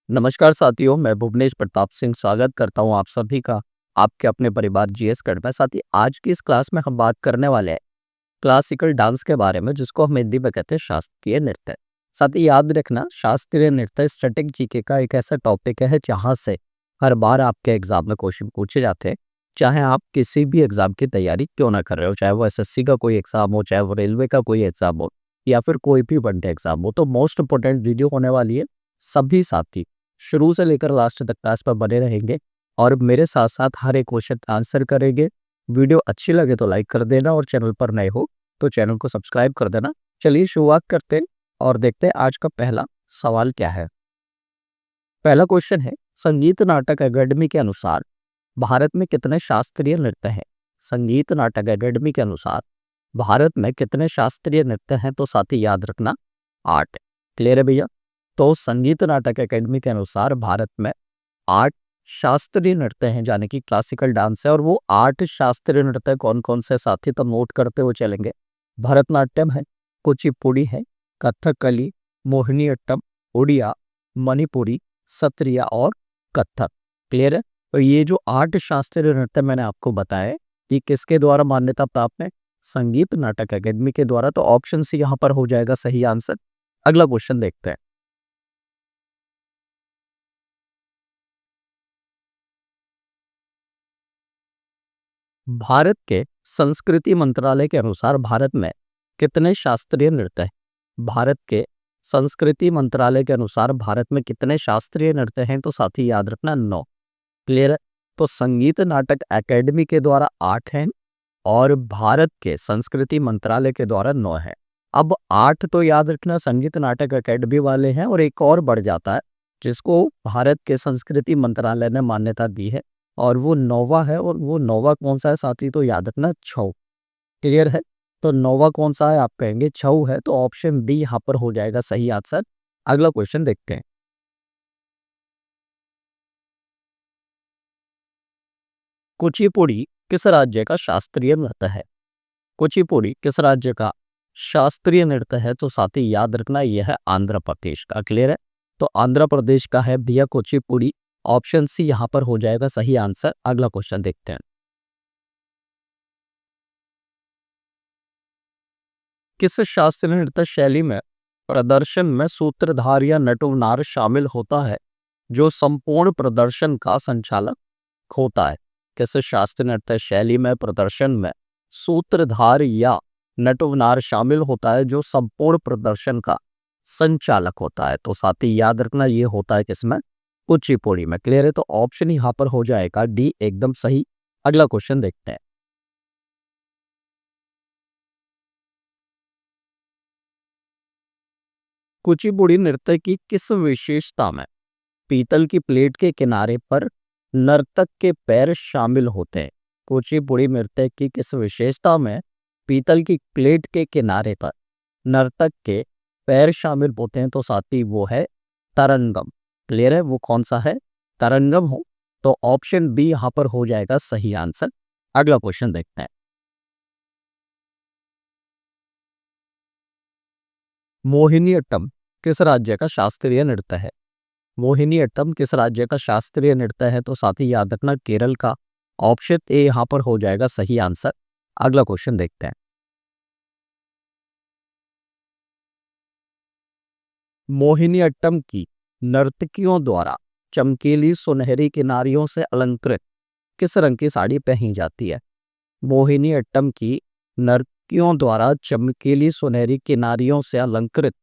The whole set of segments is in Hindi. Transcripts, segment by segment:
नमस्कार साथियों, मैं भुवनेश प्रताप सिंह स्वागत करता हूं आप सभी का आपके अपने परिवार जीएस गढ़ में। साथी आज की इस क्लास में हम बात करने वाले हैं क्लासिकल डांस के बारे में, जिसको हम हिंदी में कहते हैं शास्त्रीय नृत्य। साथी याद रखना, शास्त्रीय नृत्य स्टैटिक जीके का एक ऐसा टॉपिक है जहां से हर बार आपके एग्जाम में क्वेश्चन पूछे जाते हैं। चाहे आप किसी भी एग्जाम की तैयारी क्यों ना कर रहे हो, चाहे वो एसएससी का कोई एग्जाम हो, चाहे वो रेलवे का कोई एग्जाम हो, या फिर कोई भी वन डे एग्जाम हो, तो मोस्ट इंपोर्टेंट वीडियो होने वाली है। सभी साथी शुरू से लेकर लास्ट तक क्लास पर बने रहेंगे और मेरे साथ साथ हर एक क्वेश्चन आंसर करेंगे। वीडियो अच्छी लगे तो लाइक कर देना और चैनल पर नए हो तो चैनल को सब्सक्राइब कर देना। चलिए शुरुआत करते हैं और देखते हैं आज का पहला सवाल क्या है। पहला क्वेश्चन है, संगीत नाटक अकेडमी के अनुसार भारत में कितने शास्त्रीय नृत्य हैं? संगीत नाटक अकेडमी के अनुसार भारत में कितने शास्त्रीय नृत्य हैं? तो साथी याद रखना 8। क्लियर है भैया? तो संगीत नाटक अकेडमी के अनुसार भारत में 8 शास्त्रीय नृत्य हैं, यानी कि क्लासिकल डांस है। और वो 8 शास्त्रीय नृत्य कौन कौन से साथी, तो नोट करते हुए चलेंगे। भरतनाट्यम है, कुचिपुड़ी है, कथकली, मोहिनीअट्टम, उड़िया, मणिपुरी, सत्रिया और कथक। क्लियर है? तो ये जो 8 शास्त्रीय नृत्य मैंने आपको बताए, कि किसके द्वारा मान्यता प्राप्त है? संगीत नाटक अकेडमी के द्वारा। तो ऑप्शन सी यहाँ पर हो जाएगा सही आंसर। अगला क्वेश्चन देखते हैं। भारत के संस्कृति मंत्रालय के अनुसार भारत में कितने शास्त्रीय नृत्य हैं? भारत के संस्कृति मंत्रालय के अनुसार भारत में कितने शास्त्रीय नृत्य हैं? तो साथी याद रखना 9। क्लियर है? तो संगीत नाटक एकेडमी के द्वारा 8 हैं और भारत के संस्कृति मंत्रालय के द्वारा 9 है। अब 8 तो याद रखना संगीत नाटक एकेडमी वाले हैं और एक और बढ़ जाता है जिसको भारत के संस्कृति मंत्रालय ने मान्यता दी है, और वो नौवा है। और वो नौवा कौन सा है साथी? तो याद रखना छऊ। क्लियर है? तो नौवा कौन सा है? आप कहेंगे छऊ है, तो ऑप्शन बी यहाँ पर हो जाएगा सही आंसर। अगला क्वेश्चन देखते हैं। कुचिपुड़ी किस राज्य का शास्त्रीय नृत्य है? कुचिपुड़ी किस राज्य का शास्त्रीय नृत्य है? तो साथी याद रखना यह है आंध्र प्रदेश का। क्लियर है? तो आंध्र प्रदेश का है भैया कुचिपुड़ी। ऑप्शन सी यहाँ पर हो जाएगा सही आंसर। अगला क्वेश्चन देखते हैं। किस शास्त्रीय नृत्य शैली में प्रदर्शन में सूत्रधार या नटुनार शामिल होता है, जो संपूर्ण प्रदर्शन का संचालक होता है? किस शास्त्रीय नृत्य शैली में प्रदर्शन में सूत्रधार या नटुनार शामिल होता है, जो संपूर्ण प्रदर्शन का संचालक होता है? तो साथी याद रखना ये होता है किसमें? कुचिपुड़ी में। क्लियर है? तो ऑप्शन यहाँ पर हो जाएगा डी एकदम सही। अगला क्वेश्चन देखते हैं। कुचिपुड़ी नृत्य की किस विशेषता में पीतल की प्लेट के किनारे पर नर्तक के पैर शामिल होते हैं? कुचिपुड़ी नृत्य की किस विशेषता में पीतल की प्लेट के किनारे पर नर्तक के पैर शामिल होते हैं? तो साथी वो है तरंगम। क्लियर है? वो कौन सा है? तरंगम हो। तो ऑप्शन बी यहां पर हो जाएगा सही आंसर। अगला क्वेश्चन देखते हैं। मोहिनीअट्टम किस राज्य का शास्त्रीय नृत्य है? मोहिनीअट्टम किस राज्य का शास्त्रीय नृत्य है? तो साथी याद रखना केरल का। ऑप्शन ए यहाँ पर हो जाएगा सही आंसर। अगला क्वेश्चन देखते हैं। मोहिनीअट्टम की नर्तकियों द्वारा चमकीली सुनहरी किनारियों से अलंकृत किस रंग की साड़ी पहनी जाती है? मोहिनीअट्टम की नर्तकियों द्वारा चमकीली सुनहरी किनारियों से अलंकृत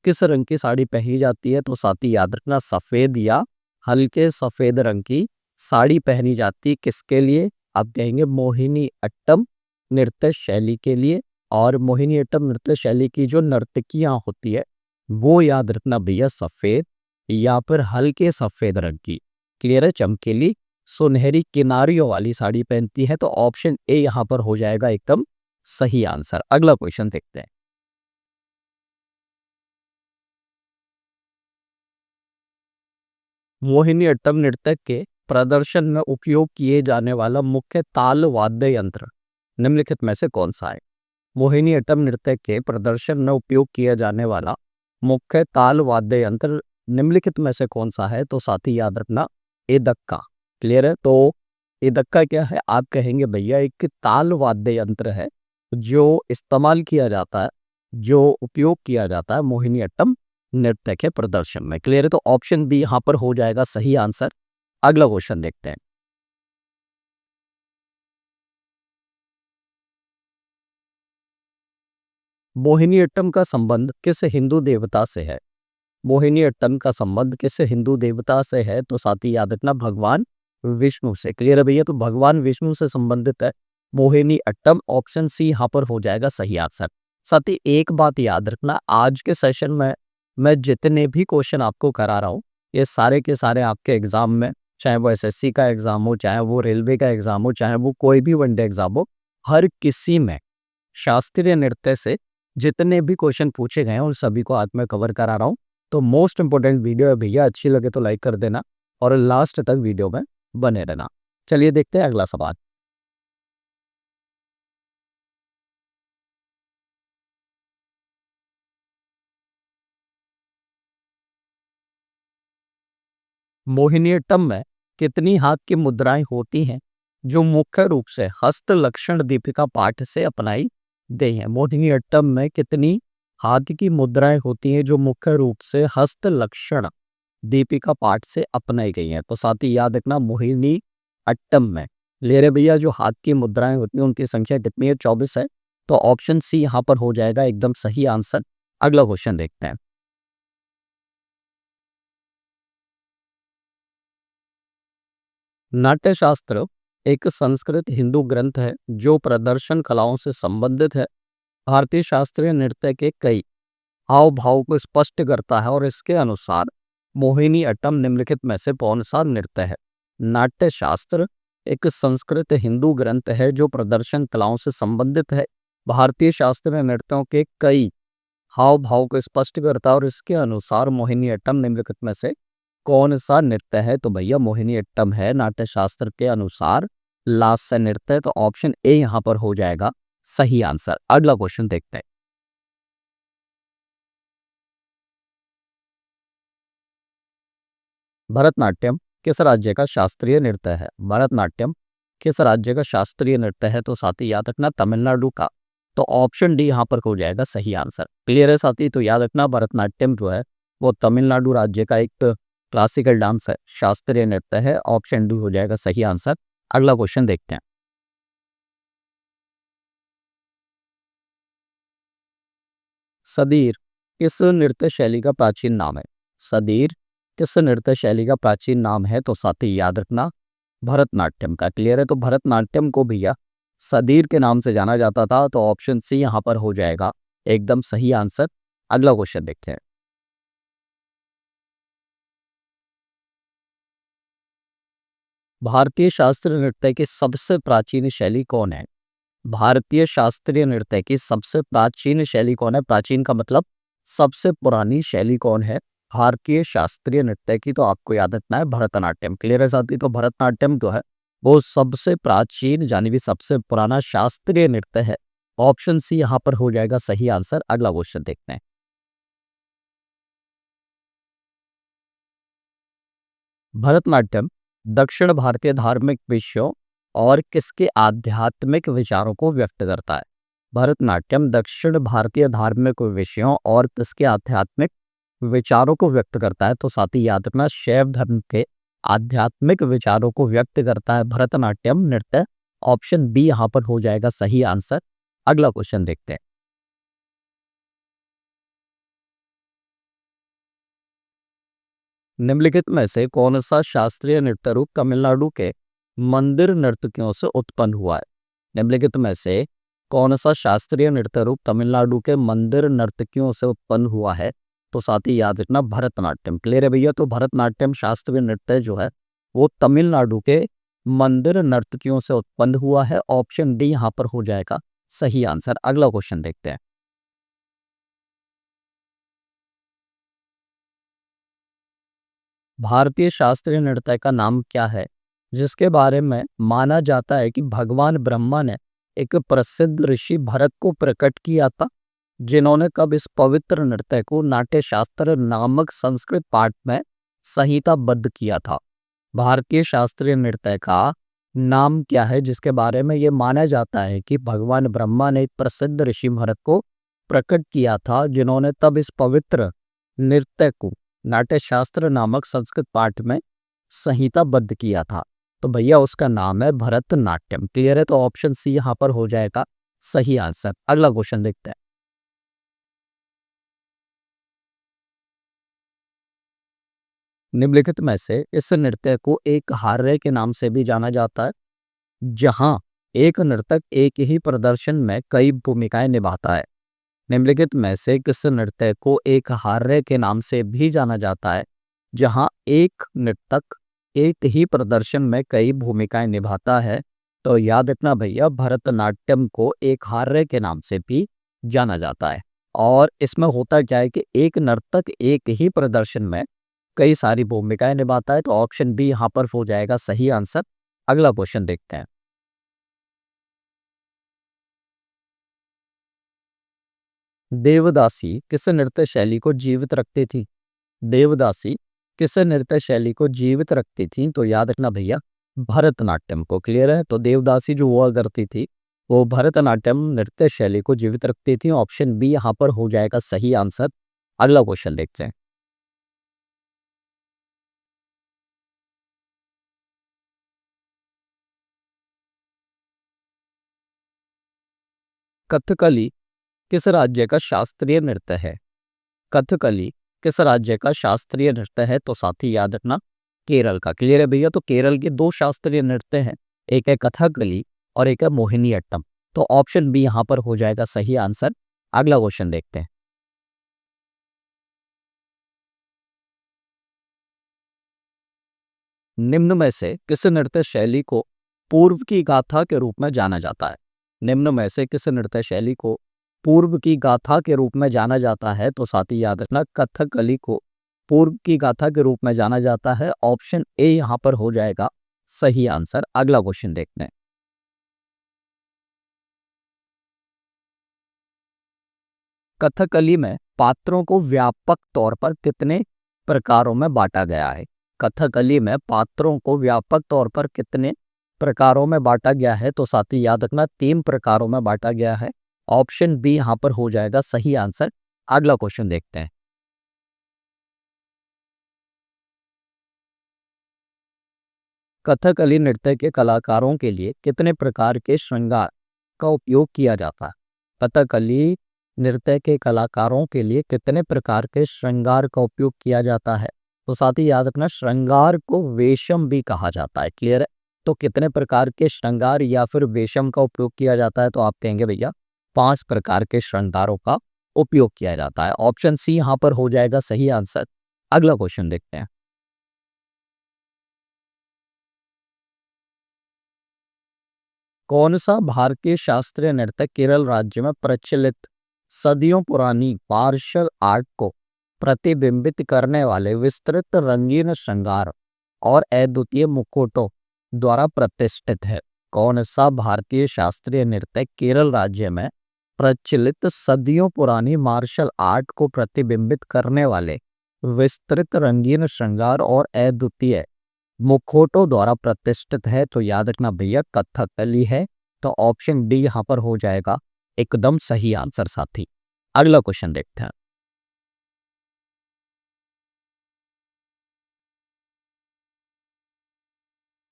किस रंग की साड़ी पहनी जाती है? तो साथी याद रखना सफेद या हल्के सफेद रंग की साड़ी पहनी जाती है। किसके लिए? आप कहेंगे मोहिनी अट्टम नृत्य शैली के लिए। और मोहिनी अट्टम नृत्य शैली की जो नर्तकियां होती है वो याद रखना भैया सफेद या फिर हल्के सफेद रंग की। क्लियर है? चमकीली सुनहरी किनारियों वाली साड़ी पहनती है। तो ऑप्शन ए यहां पर हो जाएगा एकदम सही आंसर। अगला क्वेश्चन देखते हैं। मोहिनीअट्टम नृत्य के प्रदर्शन में उपयोग किए जाने वाला मुख्य ताल वाद्य यंत्र निम्नलिखित में से कौन सा है? मोहिनीअट्टम नृत्य के प्रदर्शन में उपयोग किया जाने वाला मुख्य ताल वाद्य यंत्र निम्नलिखित में से कौन सा है? तो साथी याद रखना एदक्का। क्लियर है? तो एदक्का क्या है? आप कहेंगे भैया एक ताल वाद्य यंत्र है जो इस्तेमाल किया जाता है, जो उपयोग किया जाता है मोहिनीअट्टम नृत्य के प्रदर्शन में। क्लियर है? तो ऑप्शन बी यहाँ पर हो जाएगा सही आंसर। अगला क्वेश्चन देखते हैं। मोहिनीअट्टम का संबंध किस हिंदू देवता से है? मोहिनीअट्टम का संबंध किस हिंदू देवता से है? तो साथी याद रखना भगवान विष्णु से। क्लियर है भैया? तो भगवान विष्णु से संबंधित है मोहिनीअट्टम। ऑप्शन सी यहाँ पर हो जाएगा सही आंसर। साथी एक बात याद रखना, आज के सेशन में मैं जितने भी क्वेश्चन आपको करा रहा हूँ ये सारे के सारे आपके एग्जाम में, चाहे वो एसएससी का एग्जाम हो, चाहे वो रेलवे का एग्जाम हो, चाहे वो कोई भी वनडे एग्जाम हो, हर किसी में शास्त्रीय नृत्य से जितने भी क्वेश्चन पूछे गए हैं उन सभी को आज मैं कवर करा रहा हूँ। तो मोस्ट इंपोर्टेंट वीडियो है भैया, अच्छी लगे तो लाइक कर देना और लास्ट तक वीडियो में बने रहना। चलिए देखते हैं अगला सवाल। मोहिनीअट्टम में कितनी हाथ की मुद्राएं होती हैं जो मुख्य रूप से हस्त लक्षण दीपिका पाठ से अपनाई गई हैं? मोहिनीअट्टम में कितनी हाथ की मुद्राएं होती हैं जो मुख्य रूप से हस्त लक्षण दीपिका पाठ से अपनाई गई हैं? तो साथ ही याद रखना मोहिनी अट्टम में ले रहे भैया जो हाथ की मुद्राएं होती हैं उनकी संख्या कितनी है? 24 है। तो ऑप्शन सी यहाँ पर हो जाएगा एकदम सही आंसर। अगला क्वेश्चन देखते हैं। नाट्यशास्त्र एक संस्कृत हिंदू ग्रंथ है जो प्रदर्शन कलाओं से संबंधित है। भारतीय शास्त्रीय नृत्य के कई हाव भाव को स्पष्ट करता है और इसके अनुसार मोहिनी अट्टम निम्नलिखित में से कौन सा नृत्य है? नाट्य शास्त्र एक संस्कृत हिंदू ग्रंथ है जो प्रदर्शन कलाओं से संबंधित है। भारतीय शास्त्रीय नृत्यों के कई हाव भाव को स्पष्ट करता है और इसके अनुसार मोहिनी अट्टम निम्नलिखित में से कौन सा नृत्य है? तो भैया मोहिनी अट्टम है नाट्य शास्त्र के अनुसार लास्य नृत्य। तो ऑप्शन ए यहाँ पर हो जाएगा सही आंसर। अगला क्वेश्चन देखते हैं। भरतनाट्यम किस राज्य का शास्त्रीय नृत्य है? भरतनाट्यम किस राज्य का शास्त्रीय नृत्य है? तो साथी याद रखना तमिलनाडु का। तो ऑप्शन डी यहाँ पर हो जाएगा सही आंसर। क्लियर है साथी? तो याद रखना भरतनाट्यम जो है वो तमिलनाडु राज्य का एक क्लासिकल डांस है, शास्त्रीय नृत्य है। ऑप्शन डी हो जाएगा सही आंसर। अगला क्वेश्चन देखते हैं। सदीर किस नृत्य शैली का प्राचीन नाम है? सदीर किस नृत्य शैली का प्राचीन नाम है? तो साथी याद रखना भरतनाट्यम का। क्लियर है? तो भरतनाट्यम को भैया सदीर के नाम से जाना जाता था। तो ऑप्शन सी यहाँ पर हो जाएगा एकदम सही आंसर। अगला क्वेश्चन देखते हैं। भारतीय शास्त्रीय नृत्य की सबसे प्राचीन शैली कौन है? भारतीय शास्त्रीय नृत्य की सबसे प्राचीन शैली कौन है? प्राचीन का मतलब सबसे पुरानी शैली कौन है भारतीय शास्त्रीय नृत्य की? तो आपको याद रखना है भरतनाट्यम। क्लियर है साथी? तो भरतनाट्यम जो है वो सबसे प्राचीन यानी कि सबसे पुराना शास्त्रीय नृत्य है। ऑप्शन सी यहाँ पर हो जाएगा सही आंसर। अगला क्वेश्चन देखते हैं। भरतनाट्यम दक्षिण भारतीय धार्मिक विषयों और किसके आध्यात्मिक विचारों को व्यक्त करता है? भरतनाट्यम दक्षिण भारतीय धार्मिक विषयों और किसके आध्यात्मिक विचारों को व्यक्त करता है? तो साथी याद रखना शैव धर्म के आध्यात्मिक विचारों को व्यक्त करता है भरतनाट्यम नृत्य। ऑप्शन बी यहाँ पर हो जाएगा सही आंसर। अगला क्वेश्चन देखते हैं। निम्नलिखित में से कौन सा शास्त्रीय नृत्य रूप तमिलनाडु के मंदिर नर्तकियों से उत्पन्न हुआ है? निम्नलिखित में से कौन सा शास्त्रीय नृत्य रूप तमिलनाडु के मंदिर नर्तकियों से उत्पन्न हुआ है? तो साथ ही याद रखना भरतनाट्यम। क्लियर है भैया? तो भरतनाट्यम शास्त्रीय नृत्य जो है वो तमिलनाडु के मंदिर नर्तकियों से उत्पन्न हुआ है। ऑप्शन डी यहाँ पर हो जाएगा सही आंसर। अगला क्वेश्चन देखते हैं। भारतीय शास्त्रीय नृत्य का नाम क्या है जिसके बारे में माना जाता है कि भगवान ब्रह्मा ने एक प्रसिद्ध ऋषि भरत को प्रकट किया था? जिन्होंने कब इस पवित्र नृत्य को नाट्य शास्त्र नामक संस्कृत पाठ में संहिताबद्ध किया था? भारतीय शास्त्रीय नृत्य का नाम क्या है जिसके बारे में ये माना जाता है कि भगवान ब्रह्मा ने एक प्रसिद्ध ऋषि भरत को प्रकट किया था, जिन्होंने तब इस पवित्र नृत्य को नाट्य शास्त्र नामक संस्कृत पाठ में संहिताबद्ध किया था? तो भैया उसका नाम है भरतनाट्यम। क्लियर है? तो ऑप्शन सी यहाँ पर हो जाएगा सही आंसर। अगला क्वेश्चन देखते हैं। निम्नलिखित में से इस नृत्य को एक हार्य के नाम से भी जाना जाता है, जहां एक नर्तक एक ही प्रदर्शन में कई भूमिकाएं निभाता है। निम्नलिखित में से किस नृत्य को एक हार्य के नाम से भी जाना जाता है, जहां एक नर्तक एक ही प्रदर्शन में कई भूमिकाएं निभाता है? तो याद रखना भैया, भरतनाट्यम को एक हार्य के नाम से भी जाना जाता है। और इसमें होता क्या है कि एक नर्तक एक ही प्रदर्शन में कई सारी भूमिकाएं निभाता है, तो ऑप्शन बी यहाँ पर हो जाएगा सही आंसर। अगला क्वेश्चन देखते हैं। देवदासी किस नृत्य शैली को जीवित रखती थी? देवदासी किस नृत्य शैली को जीवित रखती थी? तो याद रखना भैया, भरतनाट्यम को। क्लियर है? तो देवदासी जो हुआ करती थी वो भरतनाट्यम नृत्य शैली को जीवित रखती थी। ऑप्शन बी यहाँ पर हो जाएगा सही आंसर। अगला क्वेश्चन देखते हैं। कथकली किस राज्य का शास्त्रीय नृत्य है? कथकली किस राज्य का शास्त्रीय नृत्य है? तो साथी याद रखना केरल का। क्लियर है भैया? तो केरल के दो शास्त्रीय नृत्य हैं, एक है कथकली और एक है मोहिनीअट्टम। तो ऑप्शन बी यहाँ पर हो जाएगा सही आंसर। अगला क्वेश्चन देखते हैं। निम्न में से किस नृत्य शैली को पूर्व की गाथा के रूप में जाना जाता है? निम्न में से किस नृत्य शैली को पूर्व की गाथा के रूप में जाना जाता है? तो साथी याद रखना कथकली को पूर्व की गाथा के रूप में जाना जाता है। ऑप्शन ए यहाँ पर हो जाएगा सही आंसर। अगला क्वेश्चन देखते हैं। कथकली में पात्रों को व्यापक तौर पर कितने प्रकारों में बांटा गया है? कथकली में पात्रों को व्यापक तौर पर कितने प्रकारों में बांटा गया है? तो साथी याद रखना 3 प्रकारों में बांटा गया है। ऑप्शन बी यहाँ पर हो जाएगा सही आंसर। अगला क्वेश्चन देखते हैं। कथकली नृत्य के कलाकारों के लिए कितने प्रकार के श्रृंगार का उपयोग किया जाता है? कथकली नृत्य के कलाकारों के लिए कितने प्रकार के श्रृंगार का उपयोग किया जाता है? तो साथ ही याद रखना श्रृंगार को वेशम भी कहा जाता है। क्लियर है? तो कितने प्रकार के श्रृंगार या फिर वेशम का उपयोग किया जाता है? तो आप कहेंगे भैया 5 प्रकार के श्रृंगारों का उपयोग किया जाता है। ऑप्शन सी यहाँ पर हो जाएगा सही आंसर। अगला क्वेश्चन देखते हैं। कौन सा भारतीय शास्त्रीय नृत्य केरल राज्य में प्रचलित सदियों पुरानी मार्शल आर्ट को प्रतिबिंबित करने वाले विस्तृत रंगीन श्रृंगार और अद्वितीय मुखौटों द्वारा प्रतिष्ठित है? कौन सा भारतीय शास्त्रीय नृत्य केरल राज्य में प्रचलित सदियों पुरानी मार्शल आर्ट को प्रतिबिंबित करने वाले विस्तृत रंगीन श्रृंगार और अद्वितीय मुखौटों द्वारा प्रतिष्ठित है? तो याद रखना भैया कथकली है। तो ऑप्शन डी यहाँ पर हो जाएगा एकदम सही आंसर साथी। अगला क्वेश्चन देखते हैं।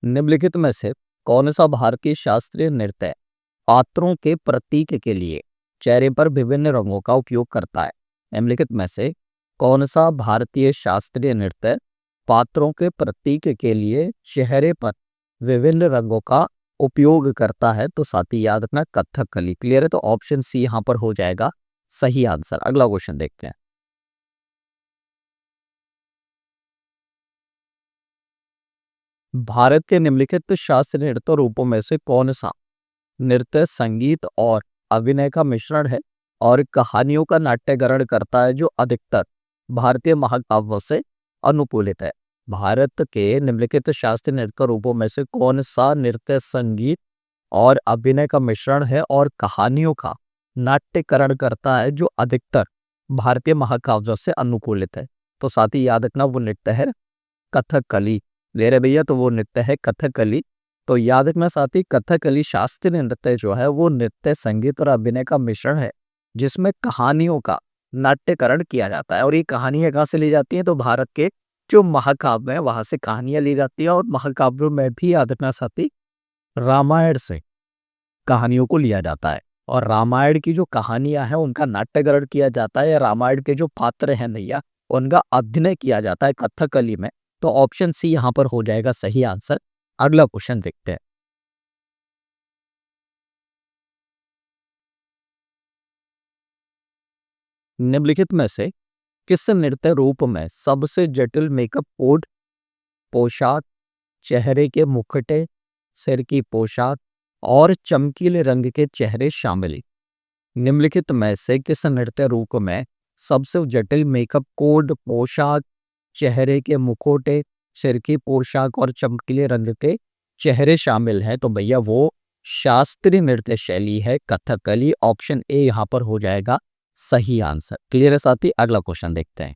निम्नलिखित में से कौन सा भारतीय शास्त्रीय नृत्य पात्रों के प्रतीक के लिए चेहरे पर विभिन्न रंगों का उपयोग करता है? निम्नलिखित में से कौन सा भारतीय शास्त्रीय नृत्य पात्रों के प्रतीक के लिए चेहरे पर विभिन्न रंगों का उपयोग करता है? तो साथी याद रखना कथकली। क्लियर है? तो ऑप्शन सी यहाँ पर हो जाएगा सही आंसर। अगला क्वेश्चन देखते हैं। भारत के निम्नलिखित शास्त्रीय नृत्य रूपों में से कौन सा नृत्य संगीत और अभिनय का मिश्रण है और कहानियों का नाट्यकरण करता है, जो अधिकतर भारतीय महाकाव्यों से अनुकूलित है? भारत के निम्नलिखित शास्त्रीय नृत्य रूपों में से कौन सा नृत्य संगीत और अभिनय का मिश्रण है और कहानियों का नाट्यकरण करता है जो अधिकतर भारतीय महाकाव्यों से अनुकूलित है? तो साथ ही याद रखना वो नृत्य है कथकली। ले रहे भैया, तो वो नृत्य है कथकली। तो याद रखना साथ ही कथकली शास्त्रीय नृत्य जो है वो नृत्य, संगीत और अभिनय का मिश्रण है जिसमें कहानियों का नाट्यकरण किया जाता है। और ये कहानियां कहाँ से ली जाती हैं? तो भारत के जो महाकाव्य है वहां से कहानियां ली जाती है। और महाकाव्यों में भी याद रखना साथी रामायण से कहानियों को लिया जाता है। और रामायण की जो कहानियां हैं उनका नाट्यकरण किया जाता है, या रामायण के जो पात्र हैं भैया उनका अभिनय किया जाता है कथकली में। तो ऑप्शन सी यहाँ पर हो जाएगा सही आंसर। अगला क्वेश्चन देखते हैं। निम्नलिखित में से किस नृत्य रूप में सबसे जटिल मेकअप कोड, पोशाक, चेहरे के मुखटे, सिर की पोशाक और चमकीले रंग के चेहरे शामिल हैं? निम्नलिखित में से किस नृत्य रूप में सबसे जटिल मेकअप कोड, पोशाक, चेहरे के मुखौटे, सिर की पोशाक और चमकीले रंग के चेहरे शामिल हैं? तो भैया वो शास्त्रीय नृत्य शैली है कथकली। ऑप्शन ए यहाँ पर हो जाएगा सही आंसर। क्लियर है साथी? अगला क्वेश्चन देखते हैं।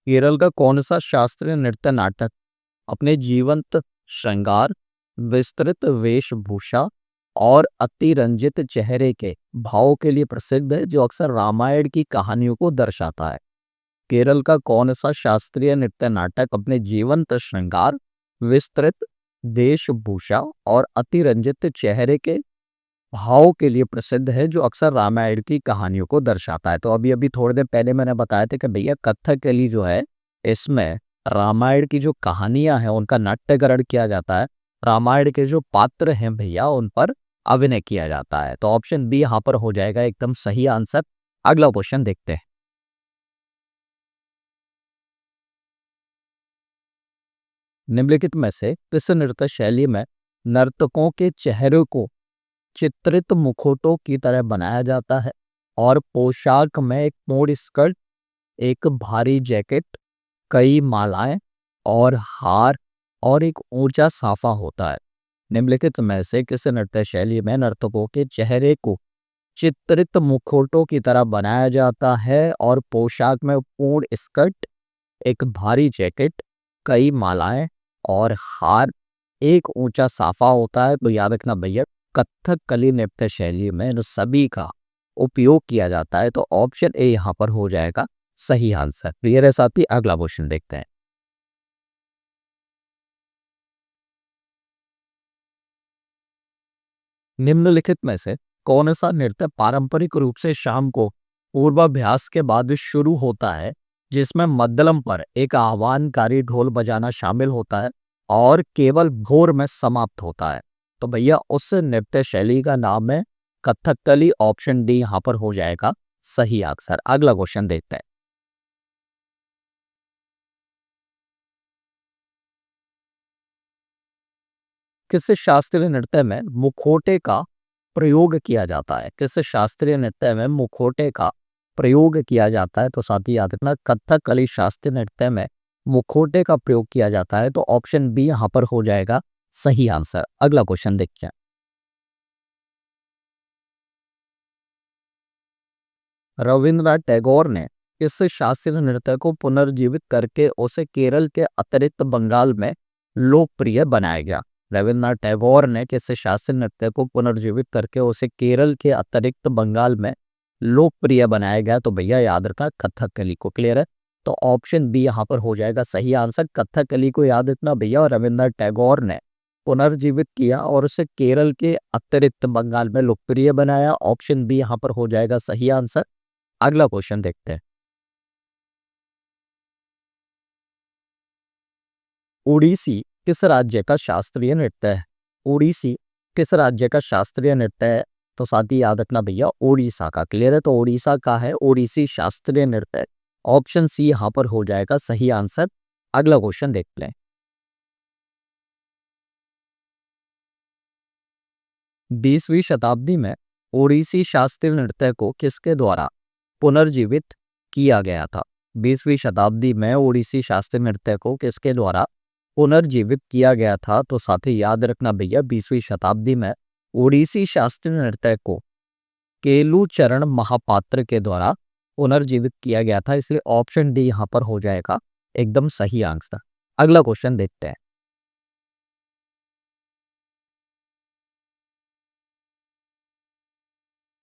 केरल का कौन सा शास्त्रीय नृत्य नाटक अपने जीवंत श्रृंगार, विस्तृत वेशभूषा और अतिरंजित चेहरे के भाव के लिए प्रसिद्ध है, जो अक्सर रामायण की कहानियों को दर्शाता है? केरल का कौन सा शास्त्रीय नृत्य नाटक अपने जीवंत श्रृंगार, विस्तृत वेशभूषा और अतिरंजित चेहरे के भाव के लिए प्रसिद्ध है, जो अक्सर रामायण की कहानियों को दर्शाता है? तो अभी अभी थोड़ी देर पहले मैंने बताया था कि भैया कथकली जो है इसमें रामायण की जो कहानियां हैं उनका नाट्यकरण किया जाता है। रामायण के जो पात्र हैं भैया उन पर अभिनय किया जाता है। तो ऑप्शन बी यहाँ पर हो जाएगा एकदम सही आंसर। अगला क्वेश्चन देखते हैं। निम्नलिखित में से किस नृत्य शैली में नर्तकों के चेहरे को चित्रित मुखौटों की तरह बनाया जाता है और पोशाक में एक मोड़ स्कर्ट, एक भारी जैकेट, कई मालाएं और हार और एक ऊंचा साफा होता है? निम्नलिखित में से किस नृत्य शैली में नर्तकों के चेहरे को चित्रित मुखौटों की तरह बनाया जाता है और पोशाक में पूर्ण स्कर्ट, एक भारी जैकेट, कई मालाएं और हार, एक ऊंचा साफा होता है? तो याद रखना भैया कथकली नृत्य शैली में इन सभी का उपयोग किया जाता है। तो ऑप्शन ए यहाँ पर हो जाएगा सही आंसर। क्लियर है साथी? अगला क्वेश्चन देखते हैं। निम्नलिखित में से कौन सा नृत्य पारंपरिक रूप से शाम को पूर्वाभ्यास के बाद शुरू होता है, जिसमें मद्दलम पर एक आह्वानकारी ढोल बजाना शामिल होता है और केवल भोर में समाप्त होता है? तो भैया उस नृत्य शैली का नाम है कथकली। ऑप्शन डी यहाँ पर हो जाएगा सही आंसर। अगला क्वेश्चन देखते हैं। किस शास्त्रीय नृत्य में मुखौटे का प्रयोग किया जाता है? किस शास्त्रीय नृत्य में मुखौटे का प्रयोग किया जाता है? तो साथ ही याद रखना कथकली शास्त्रीय नृत्य में मुखौटे का प्रयोग किया जाता है। तो ऑप्शन बी यहाँ पर हो जाएगा सही आंसर। अगला क्वेश्चन देखते हैं। रविंद्रनाथ टैगोर ने इस शास्त्रीय नृत्य को पुनर्जीवित करके उसे केरल के अतिरिक्त बंगाल में लोकप्रिय बनाया गया? रविंद्रनाथ टैगोर ने किस शास्त्रीय नृत्य को पुनर्जीवित करके उसे केरल के अतिरिक्त बंगाल में लोकप्रिय बनाया गया? तो भैया याद रखना कथकली को। क्लियर है? तो ऑप्शन बी यहाँ पर हो जाएगा सही आंसर। कथकली को याद रखना भैया, और रविंद्रनाथ टैगोर ने पुनर्जीवित किया और उसे केरल के अतिरिक्त बंगाल में लोकप्रिय बनाया। ऑप्शन बी यहाँ पर हो जाएगा सही आंसर। अगला क्वेश्चन देखते हैं। ओडिसी किस राज्य का शास्त्रीय नृत्य है? ओडिसी किस राज्य का शास्त्रीय नृत्य है? तो साथ ही याद रखना भैया ओडिशा का। क्लियर है? तो ओडिशा का है ओडिसी शास्त्रीय नृत्य। ऑप्शन सी यहाँ पर हो जाएगा सही आंसर। अगला क्वेश्चन देखते हैं। 20वीं शताब्दी में ओडिसी शास्त्रीय नृत्य को किसके द्वारा पुनर्जीवित किया गया था? 20वीं शताब्दी में ओडिसी शास्त्रीय नृत्य को किसके द्वारा पुनर्जीवित किया गया था। तो साथ ही याद रखना भैया 20वीं शताब्दी में ओडिसी शास्त्रीय नृत्य को केलुचरण महापात्र के द्वारा पुनर्जीवित किया गया था, इसलिए ऑप्शन डी यहाँ पर हो जाएगा एकदम सही आंसर। अगला क्वेश्चन देखते हैं।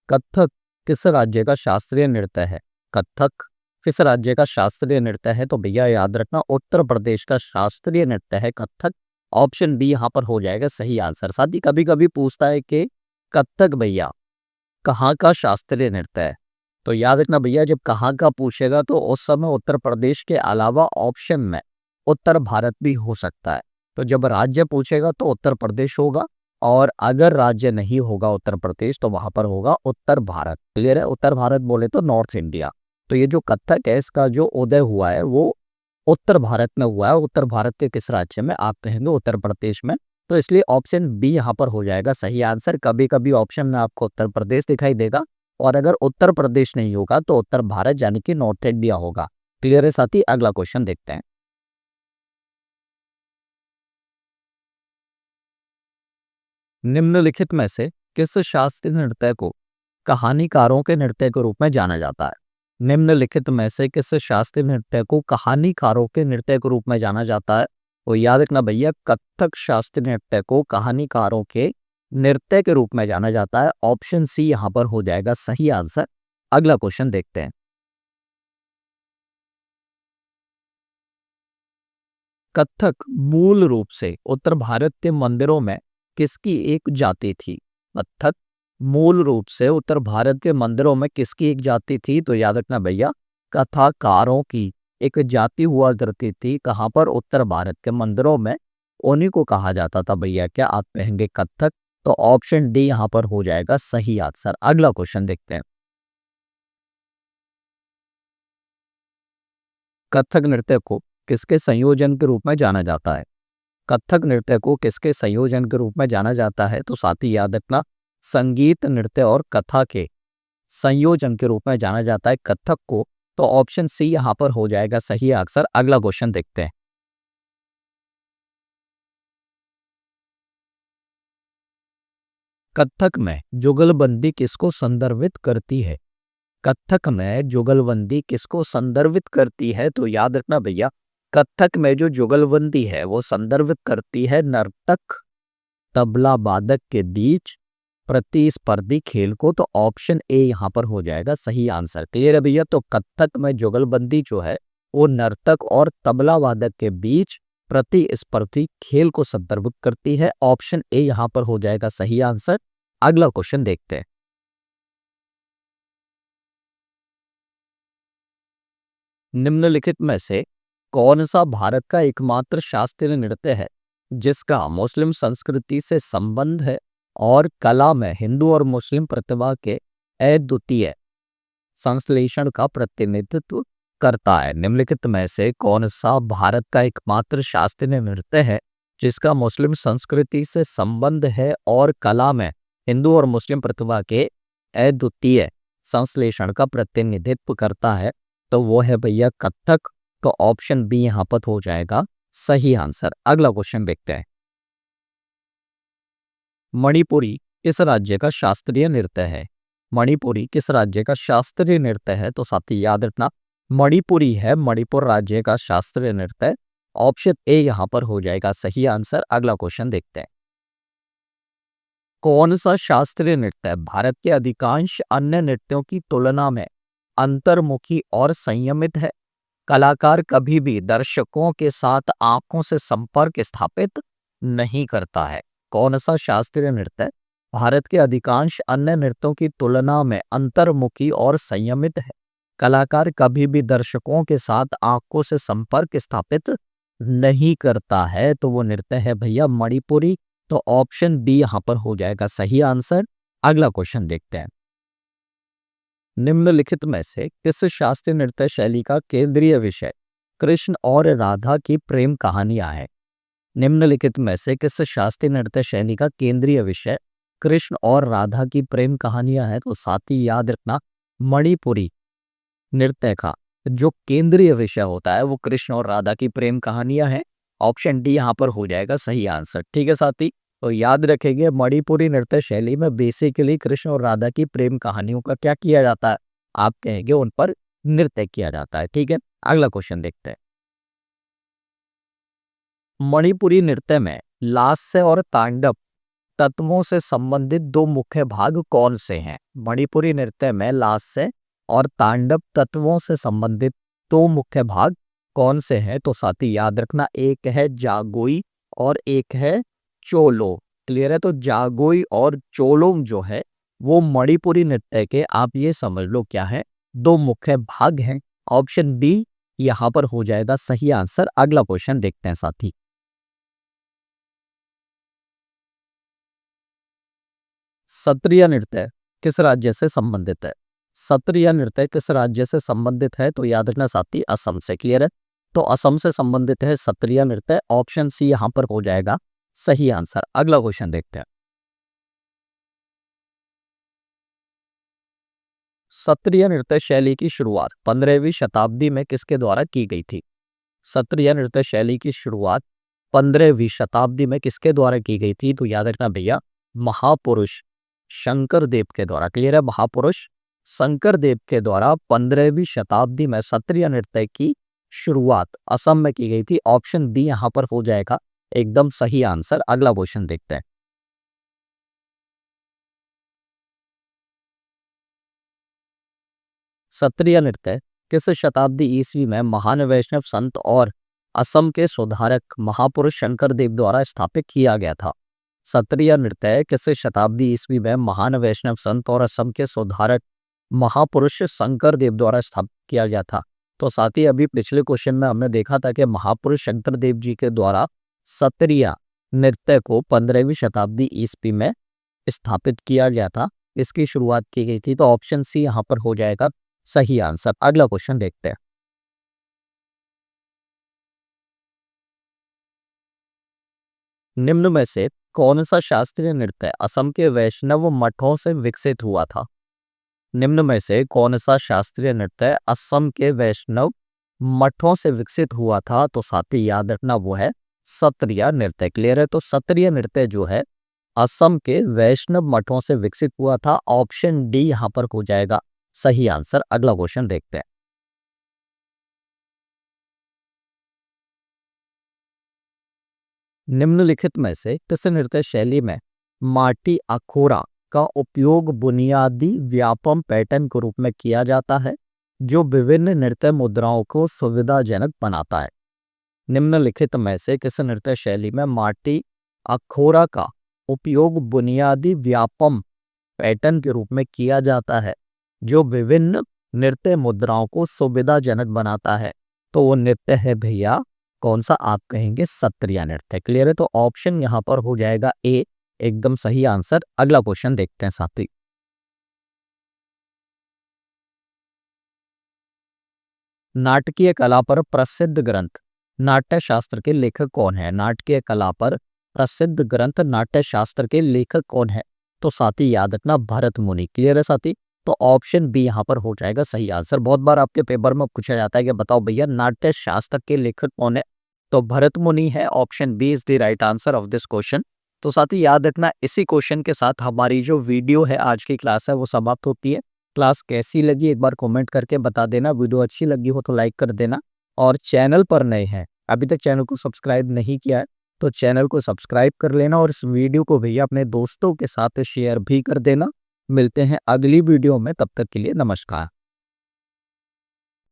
कथक किस राज्य का शास्त्रीय नृत्य है? कथक किस राज्य का शास्त्रीय नृत्य है? तो भैया याद रखना उत्तर प्रदेश का शास्त्रीय नृत्य है कथक। ऑप्शन बी यहाँ पर हो जाएगा सही आंसर। साथ ही कभी कभी पूछता है कि कथक भैया कहाँ का शास्त्रीय नृत्य है? तो याद रखना भैया जब कहाँ का पूछेगा तो उस समय उत्तर प्रदेश के अलावा ऑप्शन में उत्तर भारत भी हो सकता है। तो जब राज्य पूछेगा तो उत्तर प्रदेश होगा, और अगर राज्य नहीं होगा उत्तर प्रदेश तो वहां पर होगा उत्तर भारत। क्लियर है? उत्तर भारत बोले तो नॉर्थ इंडिया। तो ये जो कथक है इसका जो उदय हुआ है वो उत्तर भारत में हुआ है। उत्तर भारत के किस राज्य में? आप कहेंगे उत्तर प्रदेश में। तो इसलिए ऑप्शन बी यहाँ पर हो जाएगा सही आंसर। कभी कभी ऑप्शन में आपको उत्तर प्रदेश दिखाई देगा, और अगर उत्तर प्रदेश नहीं होगा तो उत्तर भारत यानी कि नॉर्थ इंडिया होगा। क्लियर है साथी? अगला क्वेश्चन देखते हैं। निम्नलिखित में से किस शास्त्रीय नृत्य को कहानीकारों के नृत्य के रूप में जाना जाता है? निम्नलिखित में से किस शास्त्रीय नृत्य को कहानीकारों के नृत्य के रूप में जाना जाता है? तो याद रखना भैया कथक शास्त्रीय नृत्य को कहानीकारों के नृत्य के रूप में जाना जाता है। ऑप्शन सी यहाँ पर हो जाएगा सही आंसर। अगला क्वेश्चन देखते हैं। कथक मूल रूप से उत्तर भारत के मंदिरों में किसकी एक जाति थी? कथक मूल रूप से उत्तर भारत के मंदिरों में किसकी एक जाति थी? तो याद रखना भैया कथाकारों की एक जाति हुआ करती थी। कहाँ पर? उत्तर भारत के मंदिरों में। उन्हीं को कहा जाता था भैया क्या? आप कहेंगे कथक। तो ऑप्शन डी यहाँ पर हो जाएगा सही आंसर। अगला क्वेश्चन देखते हैं। कथक नृत्य को किसके संयोजन के रूप में जाना जाता है? कथक नृत्य को किसके संयोजन के रूप में जाना जाता है? तो साथी याद रखना संगीत नृत्य और कथा के संयोजन के रूप में जाना जाता है कथक को। तो ऑप्शन सी यहाँ पर हो जाएगा सही आंसर। अगला क्वेश्चन देखते हैं। कथक में जुगलबंदी किसको संदर्भित करती है? कथक में जुगलबंदी किसको संदर्भित करती है? तो याद रखना भैया कथक में जो जुगलबंदी है वो संदर्भित करती है नर्तक तबला वादक के बीच प्रतिस्पर्धी खेल को। तो ऑप्शन ए यहाँ पर हो जाएगा सही आंसर। क्लियर है भैया? तो कथक में जुगलबंदी जो है वो नर्तक और तबला वादक के बीच प्रतिस्पर्धी खेल को संदर्भित करती है। ऑप्शन ए यहाँ पर हो जाएगा सही आंसर। अगला क्वेश्चन देखते हैं। निम्नलिखित में से कौन सा भारत का एकमात्र शास्त्रीय नृत्य है जिसका मुस्लिम संस्कृति से संबंध है और कला में हिंदू और मुस्लिम प्रतिभा के अद्वितीय संश्लेषण का प्रतिनिधित्व करता है? निम्नलिखित में से कौन सा भारत का एकमात्र शास्त्रीय नृत्य है जिसका मुस्लिम संस्कृति से संबंध है और कला में हिंदू और मुस्लिम प्रतिभा के अद्वितीय संश्लेषण का प्रतिनिधित्व करता है? तो वो है भैया कथक। तो ऑप्शन बी यहाँ पर हो जाएगा सही आंसर। अगला क्वेश्चन देखते हैं। मणिपुरी किस राज्य का शास्त्रीय नृत्य है? मणिपुरी किस राज्य का शास्त्रीय नृत्य है? तो साथी याद रखना मणिपुरी है मणिपुर राज्य का शास्त्रीय नृत्य। ऑप्शन ए यहाँ पर हो जाएगा सही आंसर। अगला क्वेश्चन देखते हैं। कौन सा शास्त्रीय नृत्य भारत के अधिकांश अन्य नृत्यों की तुलना में अंतर्मुखी और संयमित है? कलाकार कभी भी दर्शकों के साथ आंखों से संपर्क स्थापित नहीं करता है। कौन सा शास्त्रीय नृत्य भारत के अधिकांश अन्य नृत्यों की तुलना में अंतर्मुखी और संयमित है? कलाकार कभी भी दर्शकों के साथ आंखों से संपर्क स्थापित नहीं करता है। तो वो नृत्य है भैया मणिपुरी। तो ऑप्शन डी यहाँ पर हो जाएगा सही आंसर। अगला क्वेश्चन देखते हैं। निम्नलिखित में से किस शास्त्रीय नृत्य शैली का केंद्रीय विषय कृष्ण और राधा की प्रेम कहानियां हैं? निम्नलिखित में से किस शास्त्रीय नृत्य शैली का केंद्रीय विषय कृष्ण और राधा की प्रेम कहानियां हैं? तो साथ ही याद रखना मणिपुरी नृत्य का जो केंद्रीय विषय होता है वो कृष्ण और राधा की प्रेम कहानियां हैं। ऑप्शन डी यहाँ पर हो जाएगा सही आंसर। ठीक है साथी, तो याद रखेंगे मणिपुरी नृत्य शैली में बेसिकली कृष्ण और राधा की प्रेम कहानियों का क्या किया जाता है, आप कहेंगे उन पर नृत्य किया जाता है। ठीक है, अगला क्वेश्चन देखते हैं। मणिपुरी नृत्य में लास्य और तांडव तत्वों से संबंधित दो मुख्य भाग कौन से हैं? मणिपुरी नृत्य में लास्य और तांडव तत्वों से संबंधित दो मुख्य भाग कौन से हैं? तो साथी याद रखना, एक है जागोई और एक है चोलो। क्लियर है? तो जागोई और चोलोम जो है वो मणिपुरी नृत्य के, आप ये समझ लो क्या है, दो मुख्य भाग हैं। ऑप्शन बी यहां पर हो जाएगा सही आंसर। अगला क्वेश्चन देखते हैं साथी। सत्रिय नृत्य किस राज्य से संबंधित है? सत्रिय नृत्य किस राज्य से संबंधित है? तो याद रखना साथी, असम से। क्लियर है? तो असम से संबंधित है सत्रिय नृत्य। ऑप्शन सी यहां पर हो जाएगा सही आंसर। अगला क्वेश्चन देखते हैं। सत्रिय नृत्य शैली की शुरुआत 15वीं शताब्दी में किसके द्वारा की गई थी? सत्रिय नृत्य शैली की शुरुआत 15वीं शताब्दी में किसके द्वारा की गई थी? तो याद रखना भैया, महापुरुष शंकर देव के द्वारा। क्लियर है? महापुरुष शंकर देव के द्वारा 15वीं शताब्दी में सत्रिय नृत्य की शुरुआत असम में की गई थी। ऑप्शन बी यहां पर हो जाएगा एकदम सही आंसर। अगला क्वेश्चन देखते हैं। सत्रिय नृत्य किस शताब्दी ईस्वी में महान वैष्णव संत और असम के सुधारक महापुरुष शंकर देव द्वारा स्थापित किया गया था? सत्रिय नृत्य किस शताब्दी ईस्वी में महान वैष्णव संत और असम के सुधारक महापुरुष शंकर देव द्वारा स्थापित किया गया था? तो साथ ही अभी पिछले क्वेश्चन में हमने देखा था कि महापुरुष शंकर देव जी के द्वारा सत्रिय नृत्य को 15वीं शताब्दी ईस्वी में स्थापित किया गया था, इसकी शुरुआत की गई थी। तो ऑप्शन सी यहाँ पर हो जाएगा सही आंसर। अगला क्वेश्चन देखते हैं। निम्न में से कौन सा शास्त्रीय नृत्य असम के वैष्णव मठों से विकसित हुआ था? निम्न में से कौन सा शास्त्रीय नृत्य असम के वैष्णव मठों से विकसित हुआ था? तो साथी याद रखना वो है सत्रिय नृत्य। क्लियर है? तो सत्रिय नृत्य जो है असम के वैष्णव मठों से विकसित हुआ था। ऑप्शन डी यहां पर हो जाएगा सही आंसर। अगला क्वेश्चन देखते हैं। निम्नलिखित में से किस नृत्य शैली में माटी अखोरा का उपयोग बुनियादी व्यापम पैटर्न के रूप में किया जाता है, जो विभिन्न नृत्य मुद्राओं को सुविधाजनक बनाता है? निम्नलिखित में से किस नृत्य शैली में माटी अखोरा का उपयोग बुनियादी व्यापम पैटर्न के रूप में किया जाता है, जो विभिन्न नृत्य मुद्राओं को सुविधाजनक बनाता है? तो वो नृत्य है भैया कौन सा, आप कहेंगे सत्रिय नृत्य। क्लियर है? तो ऑप्शन यहां पर हो जाएगा ए एकदम सही आंसर। अगला क्वेश्चन देखते हैं साथी। नाटकीय कला पर प्रसिद्ध ग्रंथ नाट्य शास्त्र के लेखक कौन है? नाटकीय कला पर प्रसिद्ध ग्रंथ नाट्य शास्त्र के लेखक कौन है? तो साथी याद रखना भरत मुनि। क्लियर है साथी? तो ऑप्शन बी यहां पर हो जाएगा सही आंसर। बहुत बार आपके पेपर में पूछा जाता है कि बताओ भैया नाट्य शास्त्र के लेखक कौन है? तो भरत मुनि है। Option B is the right answer of this question. तो साथी याद रखना, इसी क्वेश्चन के साथ हमारी जो वीडियो है आज की क्लास है वो समाप्त होती है। क्लास कैसी लगी एक बार कमेंट करके बता देना। वीडियो अच्छी लगी हो तो लाइक कर देना, और चैनल पर नए हैं, अभी तक चैनल को सब्सक्राइब नहीं किया है, तो चैनल को सब्सक्राइब कर लेना, और इस वीडियो को भैया अपने दोस्तों के साथ शेयर भी कर देना। मिलते हैं अगली वीडियो में, तब तक के लिए नमस्कार।